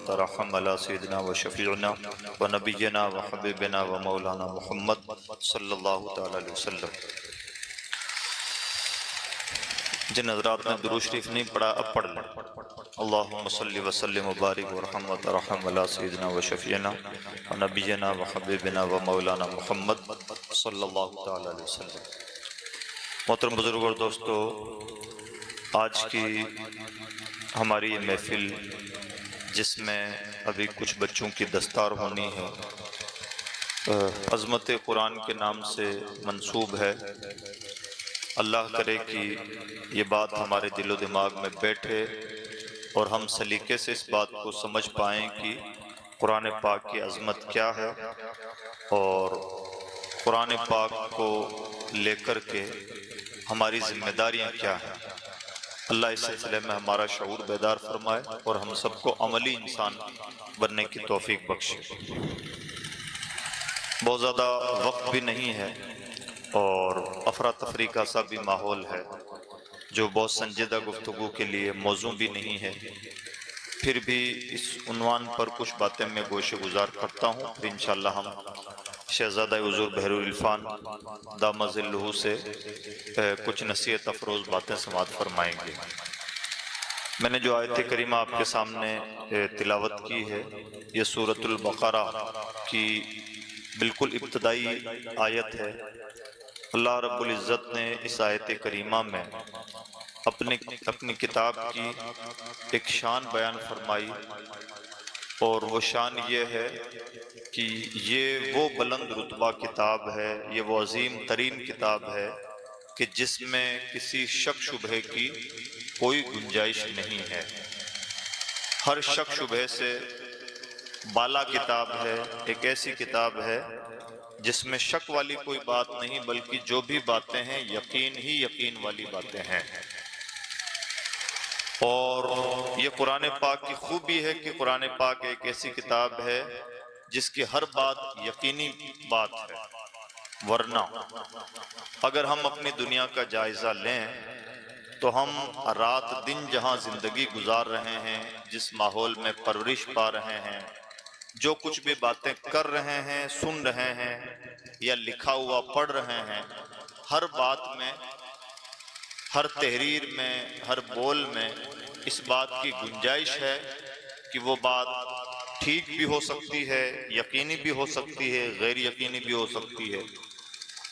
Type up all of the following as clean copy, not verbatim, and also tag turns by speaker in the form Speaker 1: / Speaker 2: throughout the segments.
Speaker 1: ترحم علی سیدنا و شفیعنا و نبینا و حبیبنا و مولانا محمد صلی اللہ تعالی علیہ وسلم۔ جن حضرات نے درود شریف نہیں پڑھا اب پڑھ لیں۔ اللہم صلی وسلم وبارک ورحم و ترحم علی سیدنا و شفیعنا و نبینا و حبیبنا و مولانا محمد صلی اللہ تعالی علیہ وسلم۔ محترم بزرگ اور دوستو، آج کی ہماری یہ محفل جس میں ابھی کچھ بچوں کی دستار ہونی ہے، عظمت قرآن کے نام سے منسوب ہے۔ اللہ کرے کہ یہ بات ہمارے دل و دماغ میں بیٹھے اور ہم سلیقے سے اس بات کو سمجھ پائیں کہ قرآن پاک کی عظمت کیا ہے اور قرآن پاک کو لے کر کے ہماری ذمہ داریاں کیا ہیں۔ اللہ اس سلسلے میں ہمارا شعور بیدار فرمائے اور ہم سب کو عملی انسان بننے کی توفیق بخشے۔ بہت زیادہ وقت بھی نہیں ہے اور افراتفری کا سا بھی ماحول ہے جو بہت سنجیدہ گفتگو کے لیے موضوع بھی نہیں ہے، پھر بھی اس عنوان پر کچھ باتیں میں گوشے گزار کرتا ہوں، پھر انشاءاللہ ہم شہزادہ حضور بحر العرفان دامہ ظلہ سے کچھ نصیحت افروز باتیں سماعت فرمائیں گے۔ میں نے جو آیت کریمہ آپ کے سامنے تلاوت کی ہے، یہ سورۃ البقرہ کی بالکل ابتدائی آیت ہے۔ اللہ رب العزت نے اس آیت کریمہ میں اپنی کتاب کی ایک شان بیان فرمائی، اور وہ شان یہ ہے کہ یہ وہ بلند رتبہ کتاب ہے، یہ وہ عظیم ترین کتاب ہے کہ جس میں کسی شک شبہ کی کوئی گنجائش نہیں ہے۔ ہر شک شبہ سے بالا کتاب ہے، ایک ایسی کتاب ہے جس میں شک والی کوئی بات نہیں، بلکہ جو بھی باتیں ہیں یقین ہی یقین والی باتیں ہیں۔ اور یہ قرآن پاک کی خوبی ہے کہ قرآن پاک ایک ایسی کتاب ہے جس کی ہر بات یقینی بات ہے، ورنہ اگر ہم اپنی دنیا کا جائزہ لیں تو ہم رات دن جہاں زندگی گزار رہے ہیں، جس ماحول میں پرورش پا رہے ہیں، جو کچھ بھی باتیں کر رہے ہیں، سن رہے ہیں یا لکھا ہوا پڑھ رہے ہیں، ہر بات میں، ہر تحریر میں، ہر بول میں اس بات کی گنجائش ہے کہ وہ بات ٹھیک بھی ہو سکتی ہے، یقینی بھی ہو سکتی ہے، غیر یقینی بھی ہو سکتی ہے،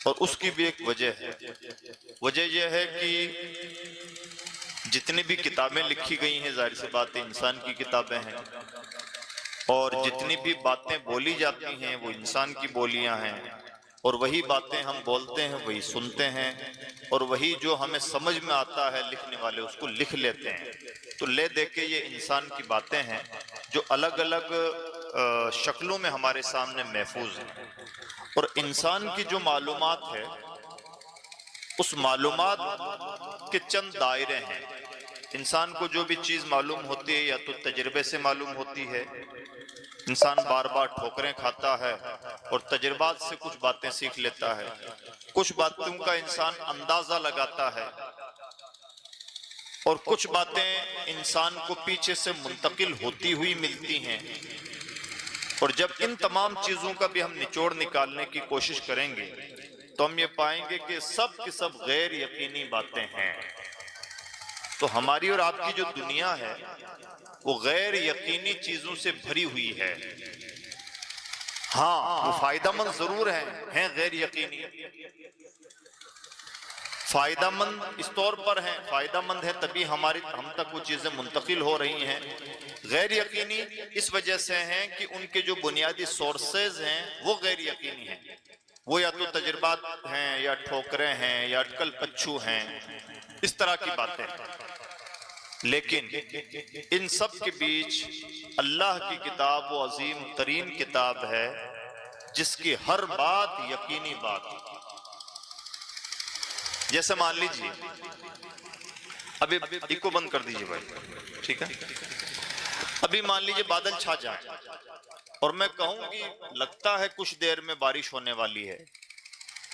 Speaker 1: اور اس کی بھی ایک وجہ ہے۔ وجہ یہ ہے کہ جتنی بھی کتابیں لکھی گئی ہیں، ظاہر سی بات انسان کی کتابیں ہیں، اور جتنی بھی باتیں بولی جاتی ہیں وہ انسان کی بولیاں ہیں، اور وہی باتیں ہم بولتے ہیں، وہی سنتے ہیں، اور وہی جو ہمیں سمجھ میں آتا ہے لکھنے والے اس کو لکھ لیتے ہیں۔ تو لے دے کے یہ انسان کی باتیں ہیں جو الگ الگ شکلوں میں ہمارے سامنے محفوظ ہیں، اور انسان کی جو معلومات ہے اس معلومات کے چند دائرے ہیں۔ انسان کو جو بھی چیز معلوم ہوتی ہے یا تو تجربے سے معلوم ہوتی ہے، انسان بار بار ٹھوکریں کھاتا ہے اور تجربات سے کچھ باتیں سیکھ لیتا ہے، کچھ باتوں کا انسان اندازہ لگاتا ہے، اور کچھ باتیں انسان کو پیچھے سے منتقل ہوتی ہوئی ملتی ہیں۔ اور جب ان تمام چیزوں کا بھی ہم نچوڑ نکالنے کی کوشش کریں گے تو ہم یہ پائیں گے کہ سب کی سب غیر یقینی باتیں ہیں۔ تو ہماری اور آپ کی جو دنیا ہے وہ غیر یقینی چیزوں سے بھری ہوئی ہے۔ ہاں، وہ فائدہ مند ضرور ہیں غیر یقینی، فائدہ مند اس طور پر ہیں، فائدہ مند ہے تبھی ہم تک وہ چیزیں منتقل ہو رہی ہیں۔ غیر یقینی اس وجہ سے ہیں کہ ان کے جو بنیادی سورسز ہیں وہ غیر یقینی ہیں، وہ یا تو تجربات ہیں یا ٹھوکریں ہیں یا اٹکل پچھو ہیں، اس طرح کی باتیں ہیں۔ لیکن ان سب کے بیچ اللہ کی کتاب وہ عظیم ترین کتاب ہے جس کی ہر بات یقینی بات۔ جیسے مان لیجیے، ابھی ایک کو بند کر دیجیے بھائی، ٹھیک ہے؟ ابھی مان لیجیے بادل چھا جائیں اور میں کہوں کہ لگتا ہے کچھ دیر میں بارش ہونے والی ہے،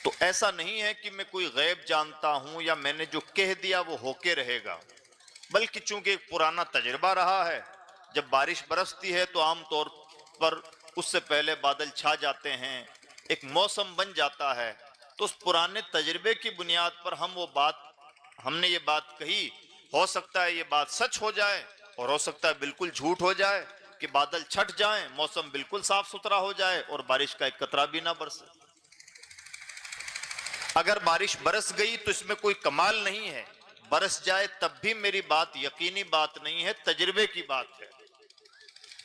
Speaker 1: تو ایسا نہیں ہے کہ میں کوئی غیب جانتا ہوں یا میں نے جو کہہ دیا وہ ہو کے رہے گا، بلکہ چونکہ ایک پرانا تجربہ رہا ہے جب بارش برستی ہے تو عام طور پر اس سے پہلے بادل چھا جاتے ہیں، ایک موسم بن جاتا ہے۔ تو اس پرانے تجربے کی بنیاد پر ہم نے یہ بات کہی، ہو سکتا ہے یہ بات سچ ہو جائے اور ہو سکتا ہے بالکل جھوٹ ہو جائے، کہ بادل چھٹ جائیں، موسم بالکل صاف ستھرا ہو جائے اور بارش کا ایک قطرہ بھی نہ برسے۔ اگر بارش برس گئی تو اس میں کوئی کمال نہیں ہے، برس جائے تب بھی میری بات یقینی بات نہیں ہے، تجربے کی بات ہے۔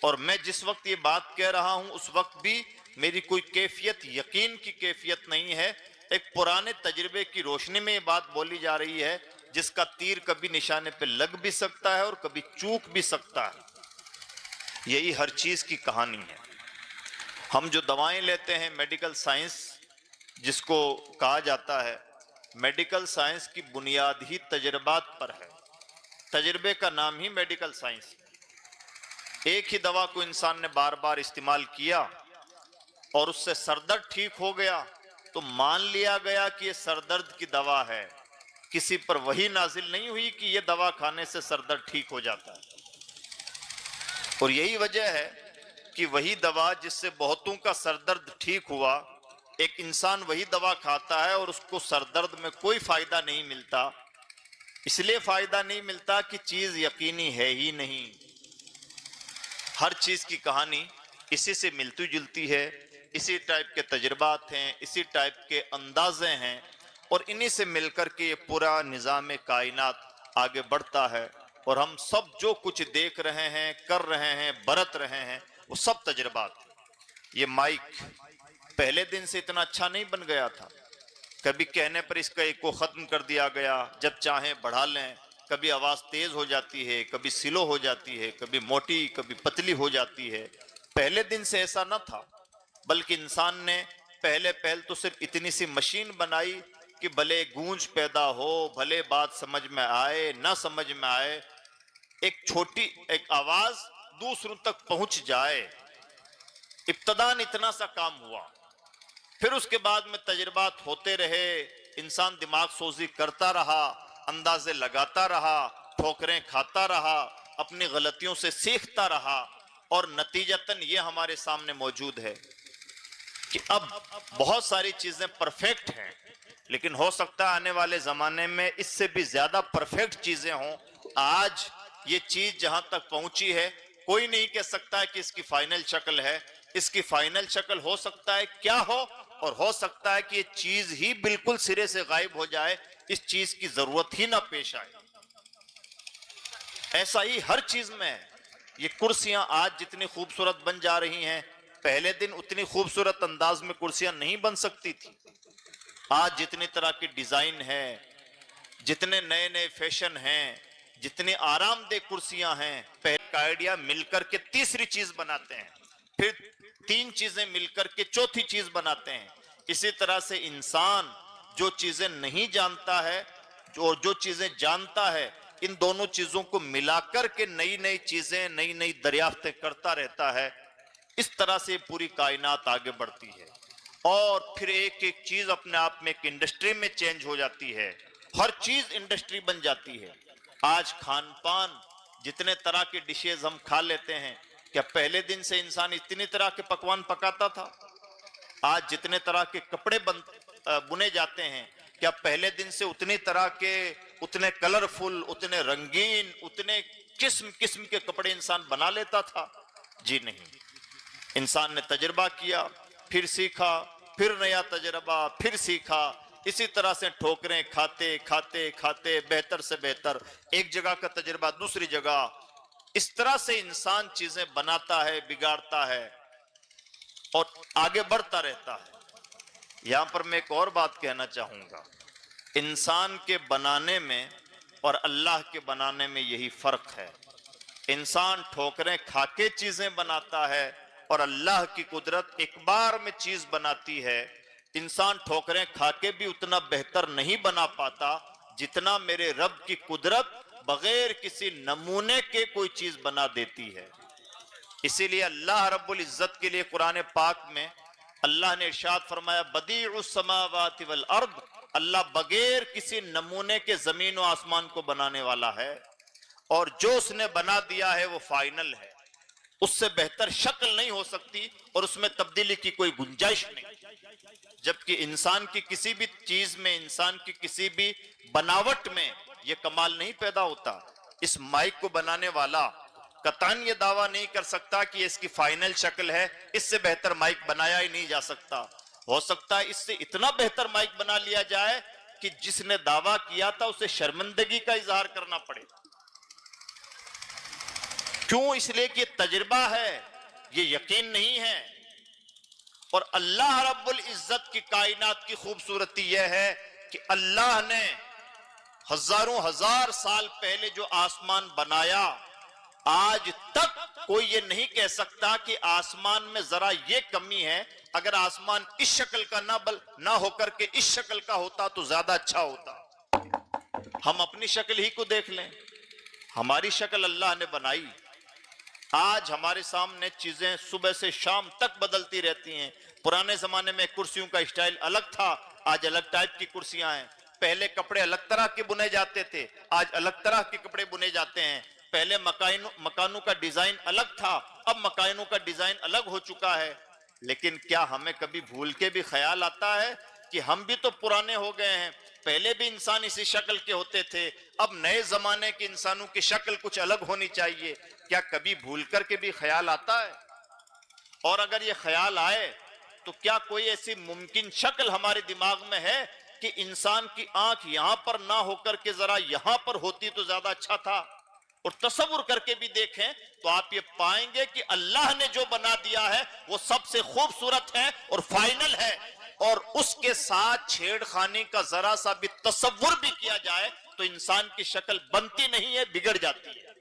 Speaker 1: اور میں جس وقت یہ بات کہہ رہا ہوں اس وقت بھی میری کوئی کیفیت یقین کی کیفیت نہیں ہے، ایک پرانے تجربے کی روشنی میں یہ بات بولی جا رہی ہے، جس کا تیر کبھی نشانے پہ لگ بھی سکتا ہے اور کبھی چوک بھی سکتا ہے۔ یہی ہر چیز کی کہانی ہے۔ ہم جو دوائیں لیتے ہیں، میڈیکل سائنس جس کو کہا جاتا ہے، میڈیکل سائنس کی بنیاد ہی تجربات پر ہے، تجربے کا نام ہی میڈیکل سائنس ہے۔ ایک ہی دوا کو انسان نے بار بار استعمال کیا اور اس سے سر درد ٹھیک ہو گیا تو مان لیا گیا کہ یہ سر درد کی دوا ہے، کسی پر وحی نازل نہیں ہوئی کہ یہ دوا کھانے سے سر درد ٹھیک ہو جاتا ہے۔ اور یہی وجہ ہے کہ وہی دوا جس سے بہتوں کا سر درد ٹھیک ہوا، ایک انسان وہی دوا کھاتا ہے اور اس کو سر درد میں کوئی فائدہ نہیں ملتا۔ اس لیے فائدہ نہیں ملتا کہ چیز یقینی ہے ہی نہیں۔ ہر چیز کی کہانی اسی سے ملتی جلتی ہے، اسی ٹائپ کے تجربات ہیں، اسی ٹائپ کے اندازے ہیں، اور انہی سے مل کر کے یہ پورا نظام کائنات آگے بڑھتا ہے۔ اور ہم سب جو کچھ دیکھ رہے ہیں، کر رہے ہیں، برت رہے ہیں، وہ سب تجربات۔ یہ مائک پہلے دن سے اتنا اچھا نہیں بن گیا تھا، کبھی کہنے پر اس کا ایک کو ختم کر دیا گیا، جب چاہیں بڑھا لیں، کبھی آواز تیز ہو جاتی ہے، کبھی سلو ہو جاتی ہے، کبھی موٹی کبھی پتلی ہو جاتی ہے۔ پہلے دن سے ایسا نہ تھا، بلکہ انسان نے پہل تو صرف اتنی سی مشین بنائی کہ بھلے گونج پیدا ہو، بھلے بات سمجھ میں آئے نہ سمجھ میں آئے، ایک آواز دوسروں تک پہنچ جائے۔ ابتداً اتنا سا کام ہوا، پھر اس کے بعد میں تجربات ہوتے رہے، انسان دماغ سوزی کرتا رہا، اندازے لگاتا رہا، ٹھوکریں کھاتا رہا، اپنی غلطیوں سے سیکھتا رہا، اور نتیجتاً یہ ہمارے سامنے موجود ہے کہ اب بہت ساری چیزیں پرفیکٹ ہیں، لیکن ہو سکتا ہے آنے والے زمانے میں اس سے بھی زیادہ پرفیکٹ چیزیں ہوں۔ آج یہ چیز جہاں تک پہنچی ہے، کوئی نہیں کہہ سکتا ہے کہ اس کی فائنل شکل ہے۔ اس کی فائنل شکل ہو سکتا ہے کیا ہو، اور ہو سکتا ہے کہ یہ چیز ہی بالکل سرے سے غائب ہو جائے، اس چیز کی ضرورت ہی نہ پیش آئے۔ ایسا ہی ہر چیز میں ہے۔ یہ کرسیاں آج جتنی خوبصورت بن جا رہی ہیں، پہلے دن اتنی خوبصورت انداز میں کرسیاں نہیں بن سکتی تھی۔ آج جتنی طرح کی ڈیزائن ہے، جتنے نئے نئے فیشن ہیں، جتنی آرام دہ کرسیاں ہیں، پہلے کا آئیڈیا مل کر کے تیسری چیز بناتے ہیں، پھر تین چیزیں مل کر کے چوتھی چیز بناتے ہیں۔ اسی طرح سے انسان جو چیزیں نہیں جانتا ہے اور جو چیزیں جانتا ہے، ان دونوں چیزوں کو ملا کر کے نئی نئی چیزیں، نئی نئی دریافتیں کرتا رہتا ہے۔ اس طرح سے پوری کائنات آگے بڑھتی ہے، اور پھر ایک ایک چیز اپنے آپ میں ایک انڈسٹری میں چینج ہو جاتی ہے، ہر چیز انڈسٹری بن جاتی ہے۔ آج کھان پان، جتنے طرح کے ڈشز ہم کھا لیتے ہیں، کیا پہلے دن سے انسان اتنی طرح کے پکوان پکاتا تھا؟ آج جتنے طرح کے کپڑے بنے جاتے ہیں، کیا پہلے دن سے اتنی طرح کے، اتنے کلرفل، اتنے رنگین، اتنے قسم قسم کے کپڑے انسان بنا لیتا تھا؟ جی نہیں۔ انسان نے تجربہ کیا، پھر سیکھا، پھر نیا تجربہ، پھر سیکھا، اسی طرح سے ٹھوکریں کھاتے کھاتے کھاتے بہتر سے بہتر، ایک جگہ کا تجربہ دوسری جگہ، اس طرح سے انسان چیزیں بناتا ہے، بگاڑتا ہے اور آگے بڑھتا رہتا ہے۔ یہاں پر میں ایک اور بات کہنا چاہوں گا، انسان کے بنانے میں اور اللہ کے بنانے میں یہی فرق ہے۔ انسان ٹھوکریں کھا کے چیزیں بناتا ہے اور اللہ کی قدرت ایک بار میں چیز بناتی ہے۔ انسان ٹھوکریں کھا کے بھی اتنا بہتر نہیں بنا پاتا جتنا میرے رب کی قدرت بغیر کسی نمونے کے کوئی چیز بنا دیتی ہے۔ اسی لیے اللہ رب العزت کے لیے قرآن پاک میں اللہ نے ارشاد فرمایا، بدیع السماوات والارض، اللہ بغیر کسی نمونے کے زمین و آسمان کو بنانے والا ہے، اور جو اس نے بنا دیا ہے وہ فائنل ہے۔ اس سے بہتر شکل نہیں ہو سکتی اور اس میں تبدیلی کی کوئی گنجائش نہیں۔ جبکہ انسان کی کسی بھی چیز میں، انسان کی کسی بھی بناوٹ میں یہ کمال نہیں پیدا ہوتا۔ اس مائک کو بنانے والا قطعاً یہ دعویٰ نہیں کر سکتا کہ یہ اس کی فائنل شکل ہے، اس سے بہتر مائک بنایا ہی نہیں جا سکتا۔ ہو سکتا ہے اس سے اتنا بہتر مائک بنا لیا جائے کہ جس نے دعویٰ کیا تھا اسے شرمندگی کا اظہار کرنا پڑے۔ کیوں؟ اس لیے کہ یہ تجربہ ہے، یہ یقین نہیں ہے۔ اور اللہ رب العزت کی کائنات کی خوبصورتی یہ ہے کہ اللہ نے ہزاروں ہزار سال پہلے جو آسمان بنایا، آج تک کوئی یہ نہیں کہہ سکتا کہ آسمان میں ذرا یہ کمی ہے، اگر آسمان اس شکل کا نہ ہو کر کے اس شکل کا ہوتا تو زیادہ اچھا ہوتا۔ ہم اپنی شکل ہی کو دیکھ لیں، ہماری شکل اللہ نے بنائی، آج ہمارے سامنے چیزیں صبح سے شام تک بدلتی رہتی ہیں۔ پرانے زمانے میں کرسیوں کا اسٹائل الگ تھا، آج الگ ٹائپ کی کرسیاں ہیں۔ پہلے کپڑے الگ طرح کے بنے جاتے تھے، آج الگ طرح کے کپڑے بنے جاتے ہیں۔ پہلے مکانوں کا ڈیزائن الگ تھا، اب مکانوں کا ڈیزائن الگ ہو چکا ہے۔ لیکن کیا ہمیں کبھی بھول کے بھی خیال آتا ہے کہ ہم بھی تو پرانے ہو گئے ہیں؟ پہلے بھی انسان اسی شکل کے ہوتے تھے، اب نئے زمانے کے انسانوں کی شکل کچھ الگ ہونی چاہیے۔ کیا کبھی بھول کر کے بھی خیال آتا ہے؟ اور اگر یہ خیال آئے تو کیا کوئی ایسی ممکن شکل ہمارے دماغ میں ہے کہ انسان کی آنکھ یہاں پر نہ ہو کر کے ذرا یہاں پر ہوتی تو زیادہ اچھا تھا؟ اور تصور کر کے بھی دیکھیں تو آپ یہ پائیں گے کہ اللہ نے جو بنا دیا ہے وہ سب سے خوبصورت ہے اور فائنل ہے، اور اس کے ساتھ چھیڑ خانی کا ذرا سا بھی تصور بھی کیا جائے تو انسان کی شکل بنتی نہیں ہے، بگڑ جاتی ہے۔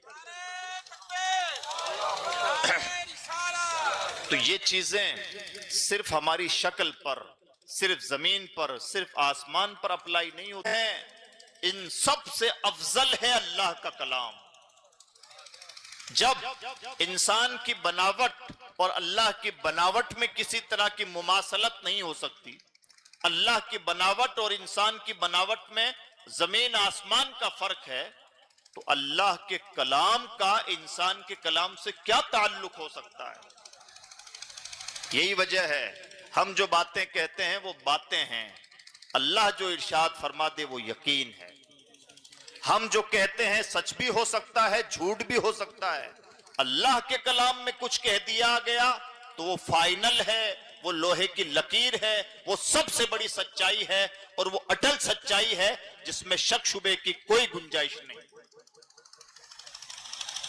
Speaker 1: تو یہ چیزیں صرف ہماری شکل پر، صرف زمین پر، صرف آسمان پر اپلائی نہیں ہوتے ہیں، ان سب سے افضل ہے اللہ کا کلام۔ جب انسان کی بناوٹ اور اللہ کی بناوٹ میں کسی طرح کی مماثلت نہیں ہو سکتی، اللہ کی بناوٹ اور انسان کی بناوٹ میں زمین آسمان کا فرق ہے، تو اللہ کے کلام کا انسان کے کلام سے کیا تعلق ہو سکتا ہے؟ یہی وجہ ہے ہم جو باتیں کہتے ہیں وہ باتیں ہیں، اللہ جو ارشاد فرما دے وہ یقین ہے۔ ہم جو کہتے ہیں سچ بھی ہو سکتا ہے، جھوٹ بھی ہو سکتا ہے۔ اللہ کے کلام میں کچھ کہہ دیا گیا تو وہ فائنل ہے، وہ لوہے کی لکیر ہے، وہ سب سے بڑی سچائی ہے، اور وہ اٹل سچائی ہے جس میں شک شبے کی کوئی گنجائش نہیں۔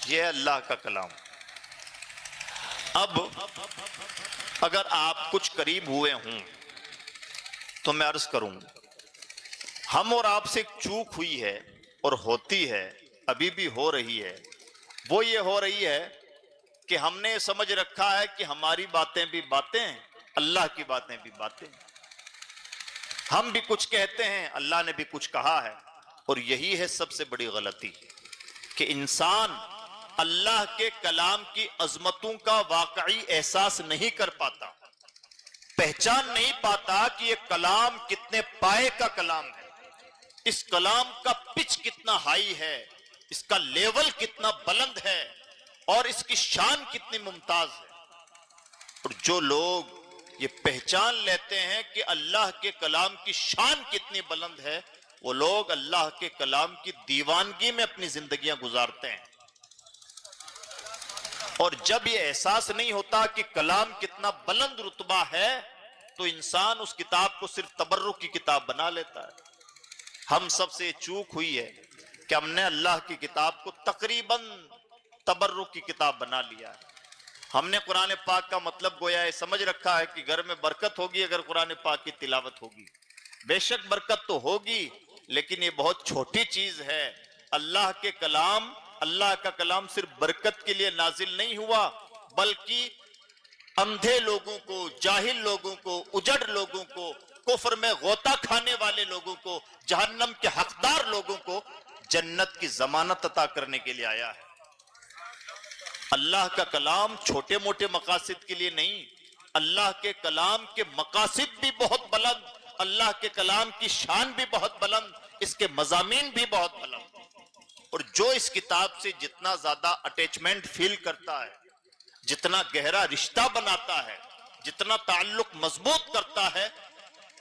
Speaker 1: یہ ہے اللہ کا کلام۔ اب اگر آپ کچھ قریب ہوئے ہوں تو میں عرض کروں، ہم اور آپ سے ایک چوک ہوئی ہے اور ہوتی ہے، ابھی بھی ہو رہی ہے۔ وہ یہ ہو رہی ہے کہ ہم نے سمجھ رکھا ہے کہ ہماری باتیں بھی باتیں، اللہ کی باتیں بھی باتیں۔ ہم بھی کچھ کہتے ہیں، اللہ نے بھی کچھ کہا ہے، اور یہی ہے سب سے بڑی غلطی کہ انسان اللہ کے کلام کی عظمتوں کا واقعی احساس نہیں کر پاتا، پہچان نہیں پاتا کہ یہ کلام کتنے پائے کا کلام ہے، اس کلام کا پچ کتنا ہائی ہے، اس کا لیول کتنا بلند ہے، اور اس کی شان کتنی ممتاز ہے۔ اور جو لوگ یہ پہچان لیتے ہیں کہ اللہ کے کلام کی شان کتنی بلند ہے، وہ لوگ اللہ کے کلام کی دیوانگی میں اپنی زندگیاں گزارتے ہیں۔ اور جب یہ احساس نہیں ہوتا کہ کلام کتنا بلند رتبہ ہے تو انسان اس کتاب کو صرف تبرک کی کتاب بنا لیتا ہے۔ ہم سب سے چوک ہوئی ہے کہ ہم نے اللہ کی کتاب کو تقریباً تبرک کی کتاب بنا لیا ہے۔ ہم نے قرآن پاک کا مطلب گویا ہے سمجھ رکھا ہے کہ گھر میں برکت ہوگی اگر قرآن پاک کی تلاوت ہوگی۔ بے شک برکت تو ہوگی، لیکن یہ بہت چھوٹی چیز ہے۔ اللہ کے کلام، اللہ کا کلام صرف برکت کے لیے نازل نہیں ہوا، بلکہ اندھے لوگوں کو، جاہل لوگوں کو، اجڑ لوگوں کو، کفر میں غوطہ کھانے والے لوگوں کو، جہنم کے حقدار لوگوں کو جنت کی ضمانت عطا کرنے کے لیے آیا ہے۔ اللہ کا کلام چھوٹے موٹے مقاصد کے لیے نہیں، اللہ کے کلام کے مقاصد بھی بہت بلند، اللہ کے کلام کی شان بھی بہت بلند، اس کے مضامین بھی بہت بلند۔ اور جو اس کتاب سے جتنا زیادہ اٹیچمنٹ فیل کرتا ہے، جتنا گہرا رشتہ بناتا ہے، جتنا تعلق مضبوط کرتا ہے،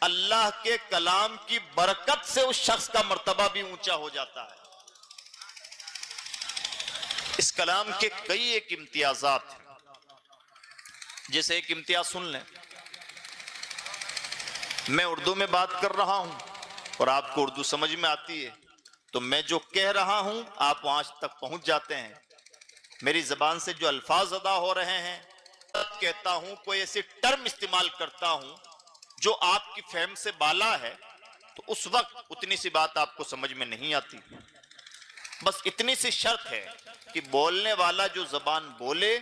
Speaker 1: اللہ کے کلام کی برکت سے اس شخص کا مرتبہ بھی اونچا ہو جاتا ہے۔ اس کلام کے کئی ایک امتیازات ہیں، جیسے ایک امتیاز سن لیں۔ میں اردو میں بات کر رہا ہوں اور آپ کو اردو سمجھ میں آتی ہے، تو میں جو کہہ رہا ہوں آپ وہاں تک پہنچ جاتے ہیں۔ میری زبان سے جو الفاظ ادا ہو رہے ہیں، کہتا ہوں، کوئی ایسی ٹرم استعمال کرتا ہوں جو آپ کی فہم سے بالا ہے، تو اس وقت اتنی سی بات آپ کو سمجھ میں نہیں آتی۔ بس اتنی سی شرط ہے کہ بولنے والا جو زبان بولے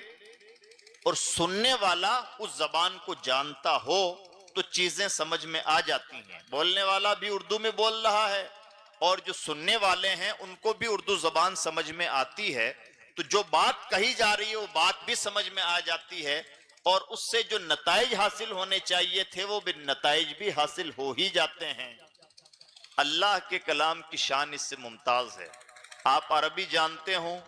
Speaker 1: اور سننے والا اس زبان کو جانتا ہو تو چیزیں سمجھ میں آ جاتی ہیں۔ بولنے والا بھی اردو میں بول رہا ہے اور جو سننے والے ہیں ان کو بھی اردو زبان سمجھ میں آتی ہے، تو جو بات کہی جا رہی ہے وہ بات بھی سمجھ میں آ جاتی ہے، اور اس سے جو نتائج حاصل ہونے چاہیے تھے وہ بھی نتائج بھی حاصل ہو ہی جاتے ہیں۔ اللہ کے کلام کی شان اس سے ممتاز ہے۔ آپ عربی جانتے ہوں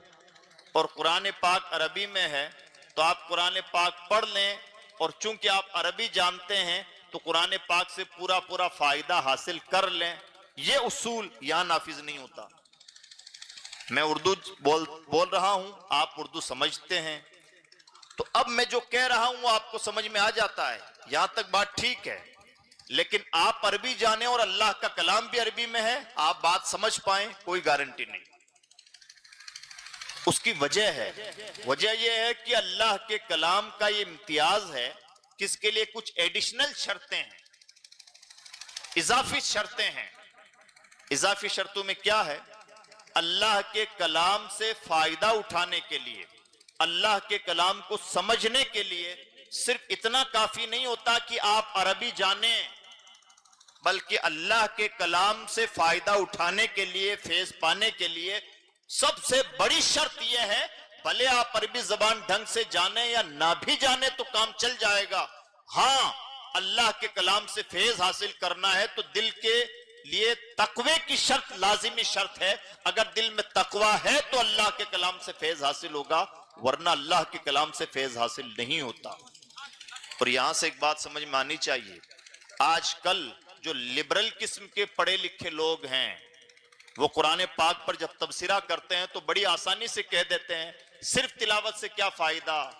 Speaker 1: اور قرآن پاک عربی میں ہے، تو آپ قرآن پاک پڑھ لیں، اور چونکہ آپ عربی جانتے ہیں تو قرآن پاک سے پورا فائدہ حاصل کر لیں۔ یہ اصول یہاں نافذ نہیں ہوتا۔ میں اردو بول رہا ہوں، آپ اردو سمجھتے ہیں، تو اب میں جو کہہ رہا ہوں وہ آپ کو سمجھ میں آ جاتا ہے، یہاں تک بات ٹھیک ہے۔ لیکن آپ عربی جانیں اور اللہ کا کلام بھی عربی میں ہے، آپ بات سمجھ پائیں، کوئی گارنٹی نہیں۔ اس کی وجہ یہ ہے کہ اللہ کے کلام کا یہ امتیاز ہے کہ اس کے لیے کچھ ایڈیشنل شرطیں ہیں، اضافی شرطیں ہیں۔ اضافی شرطوں میں کیا ہے؟ اللہ کے کلام سے فائدہ اٹھانے کے لیے، اللہ کے کلام کو سمجھنے کے لیے صرف اتنا کافی نہیں ہوتا کہ آپ عربی جانیں، بلکہ اللہ کے کلام سے فائدہ اٹھانے کے لیے، فیض پانے کے لیے سب سے بڑی شرط یہ ہے، بھلے آپ عربی زبان ڈھنگ سے جانیں یا نہ بھی جانیں تو کام چل جائے گا۔ ہاں، اللہ کے کلام سے فیض حاصل کرنا ہے تو دل کے لیے تقوی کی شرط لازمی شرط ہے۔ اگر دل میں تقوی ہے تو اللہ کے کلام سے فیض حاصل ہوگا، ورنہ اللہ کے کلام سے فیض حاصل نہیں ہوتا۔ اور یہاں سے ایک بات سمجھ میں آنی چاہیے، آج کل جو لبرل قسم کے پڑھے لکھے لوگ ہیں، وہ قرآن پاک پر جب تبصرہ کرتے ہیں تو بڑی آسانی سے کہہ دیتے ہیں صرف تلاوت سے کیا فائدہ،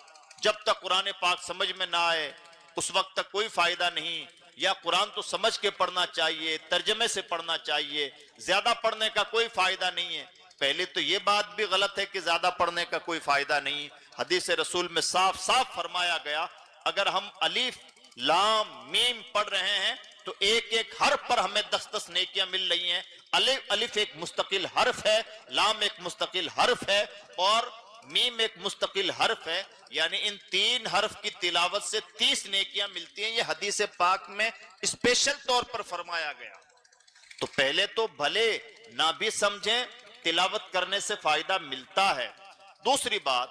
Speaker 1: جب تک قرآن پاک سمجھ میں نہ آئے اس وقت تک کوئی فائدہ نہیں، یا قرآن تو سمجھ کے پڑھنا چاہیے، ترجمے سے پڑھنا چاہیے، زیادہ پڑھنے کا کوئی فائدہ نہیں ہے۔ پہلے تو یہ بات بھی غلط ہے کہ زیادہ پڑھنے کا کوئی فائدہ نہیں۔ حدیث رسول میں صاف صاف فرمایا گیا، اگر ہم الف لام میم پڑھ رہے ہیں تو ایک ایک حرف پر ہمیں 10 نیکیاں مل رہی ہیں۔ الف ایک مستقل حرف ہے، لام ایک مستقل حرف ہے، اور میم ایک مستقل حرف ہے، یعنی ان 3 حرف کی تلاوت سے 30 نیکیاں ملتی ہیں۔ یہ حدیث پاک میں اسپیشل طور پر فرمایا گیا۔ تو پہلے تو بھلے نہ بھی سمجھیں، تلاوت کرنے سے فائدہ ملتا ہے۔ دوسری بات،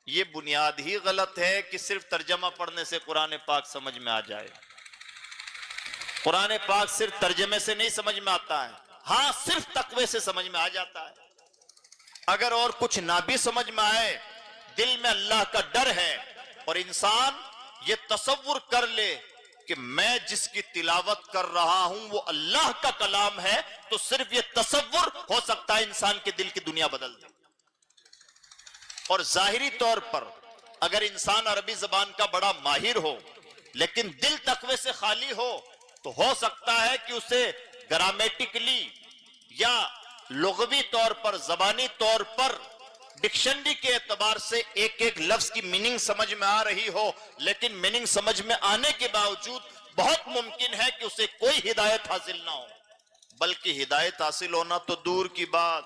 Speaker 1: یہ بنیاد ہی غلط ہے کہ صرف ترجمہ پڑھنے سے قرآن پاک سمجھ میں آ جائے۔ قرآن پاک صرف ترجمے سے نہیں سمجھ میں آتا ہے، ہاں صرف تقوی سے سمجھ میں آ جاتا ہے۔ اگر اور کچھ نہ بھی سمجھ میں آئے، دل میں اللہ کا ڈر ہے اور انسان یہ تصور کر لے کہ میں جس کی تلاوت کر رہا ہوں وہ اللہ کا کلام ہے، تو صرف یہ تصور ہو سکتا ہے انسان کے دل کی دنیا بدل دے۔ اور ظاہری طور پر اگر انسان عربی زبان کا بڑا ماہر ہو لیکن دل تقوی سے خالی ہو تو سکتا ہے کہ اسے گرامیٹکلی یا لغوی طور پر، زبانی طور پر، ڈکشنری کے اعتبار سے ایک ایک لفظ کی میننگ سمجھ میں آ رہی ہو، لیکن میننگ سمجھ میں آنے کے باوجود بہت ممکن ہے کہ اسے کوئی ہدایت حاصل نہ ہو، بلکہ ہدایت حاصل ہونا تو دور کی بات۔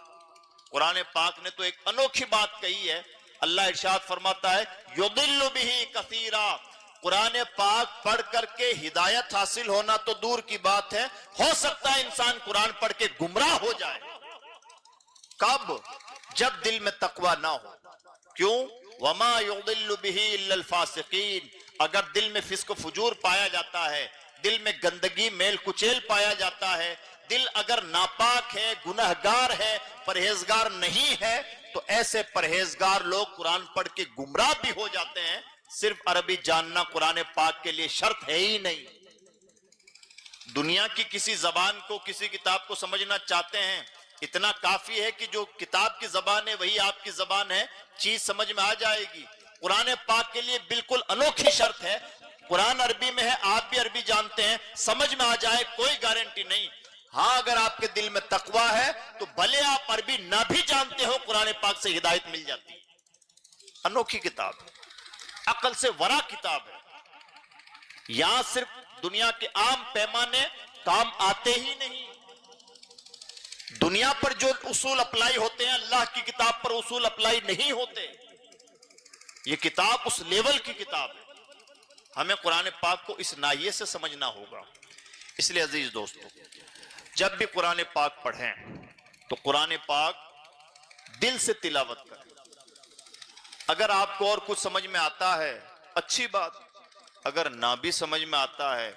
Speaker 1: قرآن پاک نے تو ایک انوکھی بات کہی ہے، اللہ ارشاد فرماتا ہے یضل بہ کثیرا، قرآن پاک پڑھ کر کے ہدایت حاصل ہونا تو دور کی بات ہے، ہو سکتا ہے انسان قرآن پڑھ کے گمراہ ہو جائے۔ کب؟ جب دل میں تقوی نہ ہو۔ کیوں؟ وما یضل بہ الا الفاسقین، اگر دل میں فسق و فجور پایا جاتا ہے، دل میں گندگی میل کچیل پایا جاتا ہے، دل اگر ناپاک ہے، گنہگار ہے، پرہیزگار نہیں ہے، تو ایسے پرہیزگار لوگ قرآن پڑھ کے گمراہ بھی ہو جاتے ہیں. صرف عربی جاننا قرآن پاک کے لیے شرط ہے ہی نہیں. دنیا کی کسی زبان کو، کسی کتاب کو سمجھنا چاہتے ہیں، اتنا کافی ہے کہ جو کتاب کی زبان ہے وہی آپ کی زبان ہے، چیز سمجھ میں آ جائے گی. قرآن پاک کے لیے بالکل انوکھی شرط ہے. قرآن عربی میں ہے، آپ بھی عربی جانتے ہیں، سمجھ میں آ جائے کوئی گارنٹی نہیں. ہاں اگر آپ کے دل میں تقویٰ ہے تو بھلے آپ عربی نہ بھی جانتے ہو، قرآن پاک سے ہدایت مل جاتی ہے. انوکھی کتاب ہے، عقل سے ورا کتاب ہے. یہاں صرف دنیا کے عام پیمانے کام آتے ہی نہیں. دنیا پر جو اصول اپلائی ہوتے ہیں اللہ کی کتاب پر اصول اپلائی نہیں ہوتے. یہ کتاب اس لیول کی کتاب ہے. ہمیں قرآن پاک کو اس ناحیے سے سمجھنا ہوگا. اس لیے عزیز دوستو، جب بھی قرآن پاک پڑھیں تو قرآن پاک دل سے تلاوت کریں. اگر آپ کو اور کچھ سمجھ میں آتا ہے اچھی بات، اگر نہ بھی سمجھ میں آتا ہے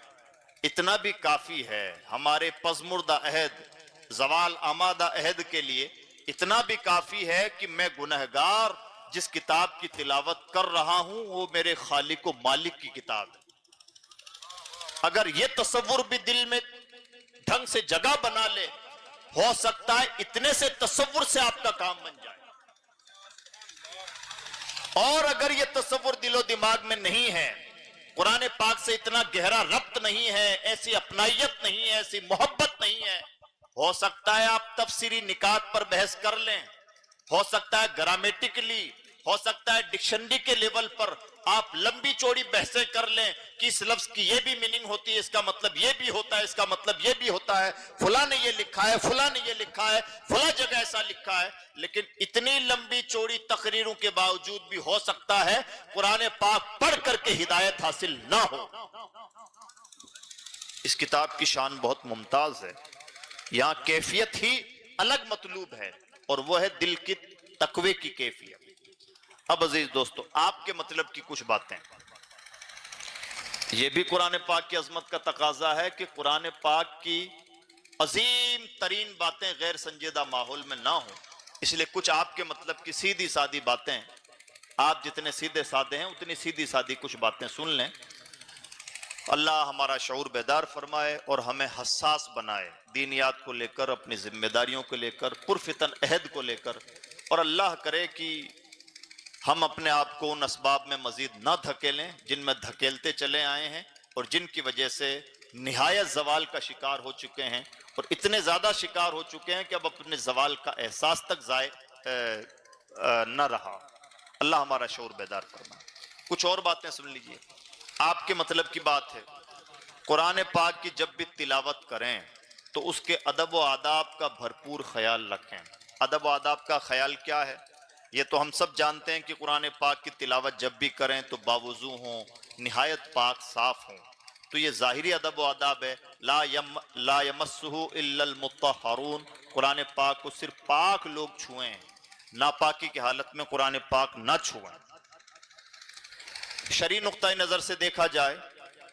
Speaker 1: اتنا بھی کافی ہے. ہمارے پزمردہ عہد، زوال آمادہ عہد کے لیے اتنا بھی کافی ہے کہ میں گنہگار جس کتاب کی تلاوت کر رہا ہوں وہ میرے خالق و مالک کی کتاب ہے. اگر یہ تصور بھی دل میں ڈھنگ سے جگہ بنا لے، ہو سکتا ہے اتنے سے تصور سے آپ کا کام بن جائے. اور اگر یہ تصور دل و دماغ میں نہیں ہے، قرآن پاک سے اتنا گہرا ربط نہیں ہے، ایسی اپنائیت نہیں ہے، ایسی محبت نہیں ہے، ہو سکتا ہے آپ تفسیری نکات پر بحث کر لیں، ہو سکتا ہے گرامیٹکلی، ہو سکتا ہے ڈکشنری کے لیول پر آپ لمبی چوڑی بحثیں کر لیں کہ اس لفظ کی یہ بھی میننگ ہوتی ہے، اس کا مطلب یہ بھی ہوتا ہے، اس کا مطلب یہ بھی ہوتا ہے، فلاں نے یہ لکھا ہے، فلاں نے یہ لکھا ہے، فلاں جگہ ایسا لکھا ہے. لیکن اتنی لمبی چوڑی تقریروں کے باوجود بھی ہو سکتا ہے قرآن پاک پڑھ کر کے ہدایت حاصل نہ ہو. اس کتاب کی شان بہت ممتاز ہے. یہاں کیفیت ہی الگ مطلوب ہے اور وہ ہے دل کی تقوی کی کیفیت. اب عزیز دوستو، آپ کے مطلب کی کچھ باتیں، یہ بھی قرآن پاک کی عظمت کا تقاضا ہے کہ قرآن پاک کی عظیم ترین باتیں غیر سنجیدہ ماحول میں نہ ہوں. اس لیے کچھ آپ کے مطلب کی سیدھی سادی باتیں، آپ جتنے سیدھے سادے ہیں اتنی سیدھی سادی کچھ باتیں سن لیں. اللہ ہمارا شعور بیدار فرمائے اور ہمیں حساس بنائے دینیات کو لے کر، اپنی ذمہ داریوں کو لے کر، پرفتن عہد کو لے کر. اور اللہ کرے کہ ہم اپنے آپ کو ان اسباب میں مزید نہ دھکیلیں جن میں دھکیلتے چلے آئے ہیں اور جن کی وجہ سے نہایت زوال کا شکار ہو چکے ہیں، اور اتنے زیادہ شکار ہو چکے ہیں کہ اب اپنے زوال کا احساس تک نہ رہا. اللہ ہمارا شعور بیدار فرمائے. کچھ اور باتیں سن لیجئے. آپ کے مطلب کی بات ہے، قرآن پاک کی جب بھی تلاوت کریں تو اس کے ادب و آداب کا بھرپور خیال رکھیں. ادب و آداب کا خیال کیا ہے؟ یہ تو ہم سب جانتے ہیں کہ قرآن پاک کی تلاوت جب بھی کریں تو باوضو ہوں، نہایت پاک صاف ہوں. تو یہ ظاہری ادب و آداب ہے. لا یمسہ الا المطہرون، قرآن پاک کو صرف پاک لوگ چھوئیں، ناپاکی کی حالت میں قرآن پاک نہ چھوئیں. شرعی نقطہ نظر سے دیکھا جائے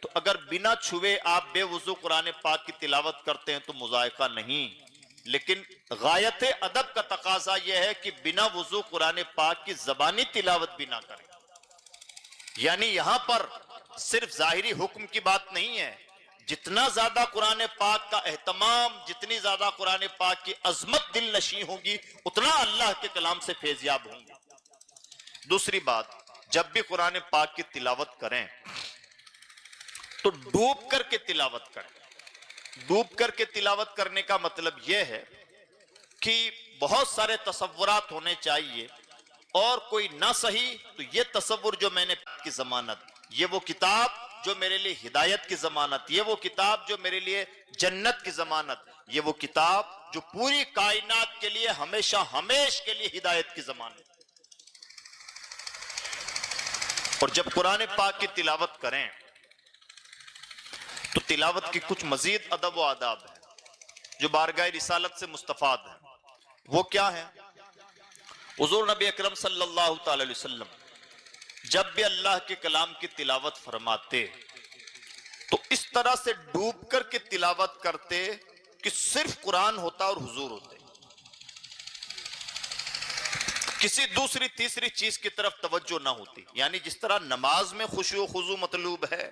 Speaker 1: تو اگر بنا چھوئے آپ بے وضو قرآن پاک کی تلاوت کرتے ہیں تو مذائقہ نہیں، لیکن غایت ادب کا تقاضا یہ ہے کہ بنا وضو قرآن پاک کی زبانی تلاوت بھی نہ کریں. یعنی یہاں پر صرف ظاہری حکم کی بات نہیں ہے، جتنا زیادہ قرآن پاک کا اہتمام، جتنی زیادہ قرآن پاک کی عظمت دل نشیں ہوگی، اتنا اللہ کے کلام سے فیضیاب ہوں گے. دوسری بات، جب بھی قرآن پاک کی تلاوت کریں تو ڈوب کر کے تلاوت کریں. ڈوب کر کے تلاوت کرنے کا مطلب یہ ہے کہ بہت سارے تصورات ہونے چاہیے، اور کوئی نہ صحیح تو یہ تصور جو میں نے کی ضمانت، یہ وہ کتاب جو میرے لیے ہدایت کی ضمانت، یہ وہ کتاب جو میرے لیے جنت کی ضمانت، یہ وہ کتاب جو پوری کائنات کے لیے ہمیشہ ہمیش کے لیے ہدایت کی ضمانت. اور جب قرآن پاک کی تلاوت کریں تو تلاوت کی کچھ مزید ادب و آداب ہیں جو بارگاہ رسالت سے مستفاد ہیں. وہ کیا ہیں؟ حضور نبی اکرم صلی اللہ تعالی علیہ وسلم جب بھی اللہ کے کلام کی تلاوت فرماتے تو اس طرح سے ڈوب کر کے تلاوت کرتے کہ صرف قرآن ہوتا اور حضور ہوتے. کسی دوسری تیسری چیز کی طرف توجہ نہ ہوتی. یعنی جس طرح نماز میں خشوع و خضوع مطلوب ہے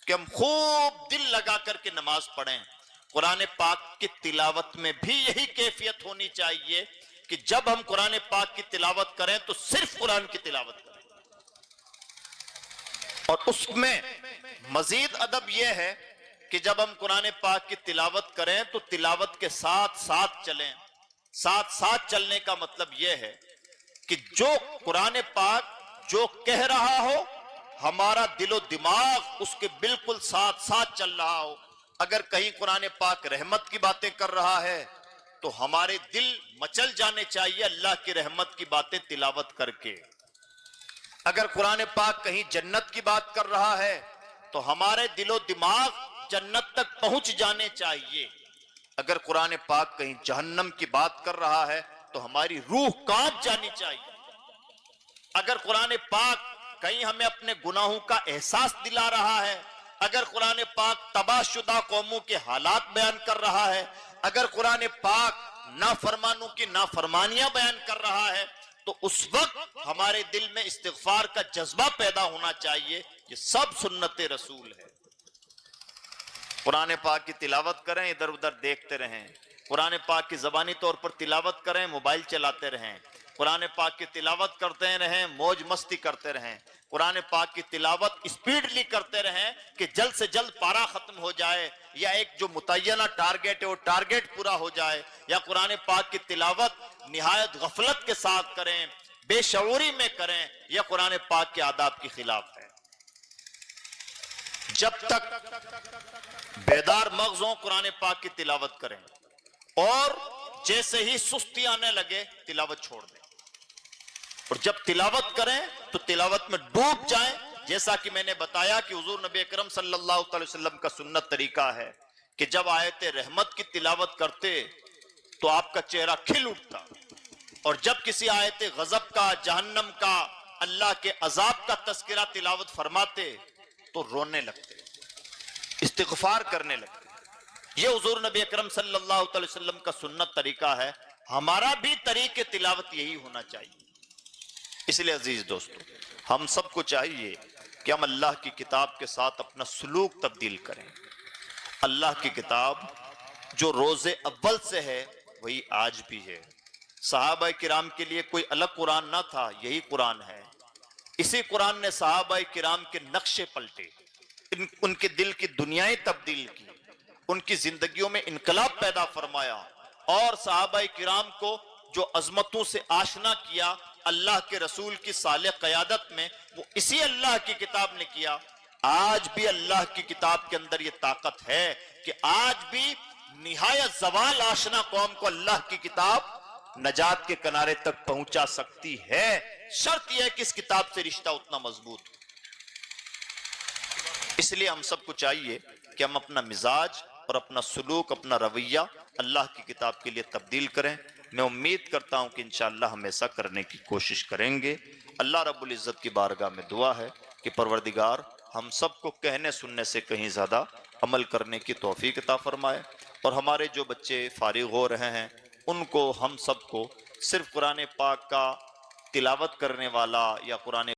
Speaker 1: کہ ہم خوب دل لگا کر کے نماز پڑھیں، قرآن پاک کی تلاوت میں بھی یہی کیفیت ہونی چاہیے کہ جب ہم قرآن پاک کی تلاوت کریں تو صرف قرآن کی تلاوت کریں. اور اس میں مزید ادب یہ ہے کہ جب ہم قرآن پاک کی تلاوت کریں تو تلاوت کے ساتھ ساتھ چلیں. ساتھ ساتھ چلنے کا مطلب یہ ہے کہ جو قرآن پاک جو کہہ رہا ہو ہمارا دل و دماغ اس کے بالکل ساتھ ساتھ چل رہا ہو. اگر کہیں قرآن پاک رحمت کی باتیں کر رہا ہے تو ہمارے دل مچل جانے چاہیے اللہ کی رحمت کی باتیں تلاوت کر کے. اگر قرآن پاک کہیں جنت کی بات کر رہا ہے تو ہمارے دل و دماغ جنت تک پہنچ جانے چاہیے. اگر قرآن پاک کہیں جہنم کی بات کر رہا ہے تو ہماری روح کانپ جانی چاہیے. اگر قرآن پاک کہیں ہمیں اپنے گناہوں کا احساس دلا رہا ہے، اگر قرآن پاک تباہ شدہ قوموں کے حالات بیان کر رہا ہے، اگر قرآن پاک نافرمانوں کی نافرمانیاں بیان کر رہا ہے تو اس وقت ہمارے دل میں استغفار کا جذبہ پیدا ہونا چاہیے. یہ سب سنت رسول ہے. قرآن پاک کی تلاوت کریں، ادھر ادھر دیکھتے رہیں. قرآن پاک کی زبانی طور پر تلاوت کریں، موبائل چلاتے رہیں. قرآن پاک کی تلاوت کرتے رہیں، موج مستی کرتے رہیں. قرآن پاک کی تلاوت اسپیڈلی کرتے رہیں کہ جلد سے جلد پارا ختم ہو جائے، یا ایک جو متعینہ ٹارگیٹ ہے وہ ٹارگیٹ پورا ہو جائے. یا قرآن پاک کی تلاوت نہایت غفلت کے ساتھ کریں، بے شعوری میں کریں، یا قرآن پاک کے آداب کے خلاف ہے. جب تک بیدار مغز ہوں قرآن پاک کی تلاوت کریں، اور جیسے ہی سستی آنے لگے تلاوت چھوڑ دیں. اور جب تلاوت کریں تو تلاوت میں ڈوب جائیں. جیسا کہ میں نے بتایا کہ حضور نبی اکرم صلی اللہ علیہ وسلم کا سنت طریقہ ہے کہ جب آیت رحمت کی تلاوت کرتے تو آپ کا چہرہ کھل اٹھتا، اور جب کسی آیت غضب کا، جہنم کا، اللہ کے عذاب کا تذکرہ تلاوت فرماتے تو رونے لگتے، استغفار کرنے لگتے. یہ حضور نبی اکرم صلی اللہ علیہ وسلم کا سنت طریقہ ہے. ہمارا بھی طریقہ تلاوت یہی ہونا چاہیے. اس لیے عزیز دوستو، ہم سب کو چاہیے کہ ہم اللہ کی کتاب کے ساتھ اپنا سلوک تبدیل کریں. اللہ کی کتاب جو روز اول سے ہے وہی آج بھی ہے. صحابہ کرام کے لیے کوئی الگ قرآن نہ تھا، یہی قرآن ہے. اسی قرآن نے صحابہ کرام کے نقشے پلٹے، ان کے دل کی دنیایں تبدیل کی، ان کی زندگیوں میں انقلاب پیدا فرمایا، اور صحابہ کرام کو جو عظمتوں سے آشنا کیا اللہ کے رسول کی صالح قیادت میں، وہ اسی اللہ کی کتاب نے کیا. آج بھی اللہ کی کتاب کے اندر یہ طاقت ہے کہ آج بھی نہایت زوال آشنا قوم کو اللہ کی کتاب نجات کے کنارے تک پہنچا سکتی ہے. شرط یہ ہے کہ اس کتاب سے رشتہ اتنا مضبوط ہو. اس لیے ہم سب کو چاہیے کہ ہم اپنا مزاج اور اپنا سلوک، اپنا رویہ اللہ کی کتاب کے لیے تبدیل کریں. میں امید کرتا ہوں کہ انشاءاللہ ہم ایسا کرنے کی کوشش کریں گے. اللہ رب العزت کی بارگاہ میں دعا ہے کہ پروردگار ہم سب کو کہنے سننے سے کہیں زیادہ عمل کرنے کی توفیق عطا فرمائے. اور ہمارے جو بچے فارغ ہو رہے ہیں ان کو، ہم سب کو صرف قرآن پاک کا تلاوت کرنے والا یا قرآن